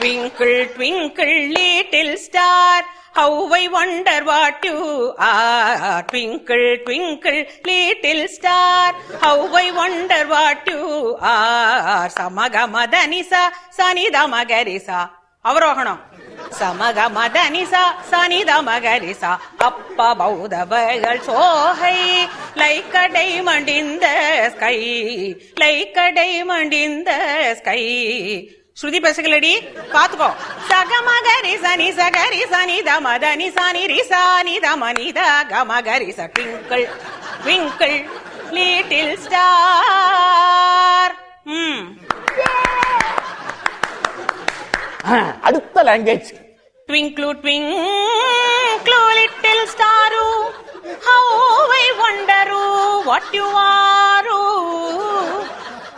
Twinkle, twinkle, little star, how I wonder what you are. Twinkle, twinkle, little star, how I wonder what you are. Samagamadhanisa, Sanidamagarisa. அவரோகணம். Samagamadhanisa, Sanidamagarisa. Up above the veil so high, like a diamond in the sky, like a diamond in the sky. ஸ்ருதி பேசுகளடி பாத்துக்கோ. சகமகரி சனி சகரி சனி தமதனி சனி ரிசானி தமனி தகமகரி ச. Twinkle twinkle little star. அடுத்த language. Twinkle twinkle little star, how I wonder what you are.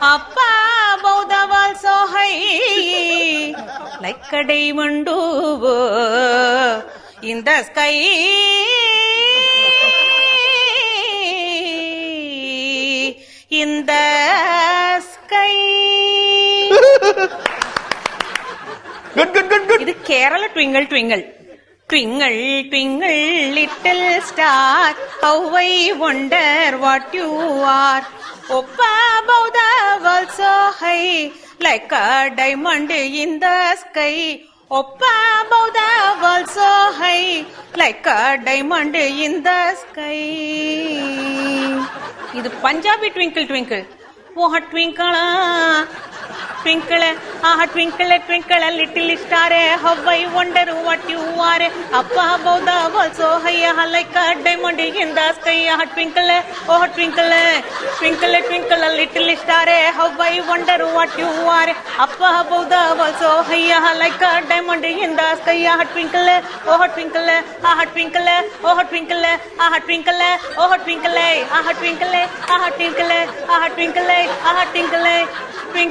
Up above the world so high, like a diamond in the sky. In the sky. Good, good, good, good. இது Kerala twinkle twinkle. Twinkle, twinkle, little star, how I wonder what you are. Up above the world so high, like a diamond in the sky. Up above the world so high, like a diamond in the sky. இது Punjabi twinkle twinkle. ஓஹ ட்விங்கிளா twinkle, ah twinkle, twinkle, little star, how I wonder what you are. Up above the world so high, like a diamond in the sky. Ah twinkle, oh twinkle, twinkle, twinkle, little star, how I wonder what you are. Up above the world so high, like a diamond in the sky. Ah twinkle, oh twinkle, ah twinkle, oh twinkle, ah twinkle, oh twinkle, ah twinkle, ah twinkle, ah twinkle, ah twinkle.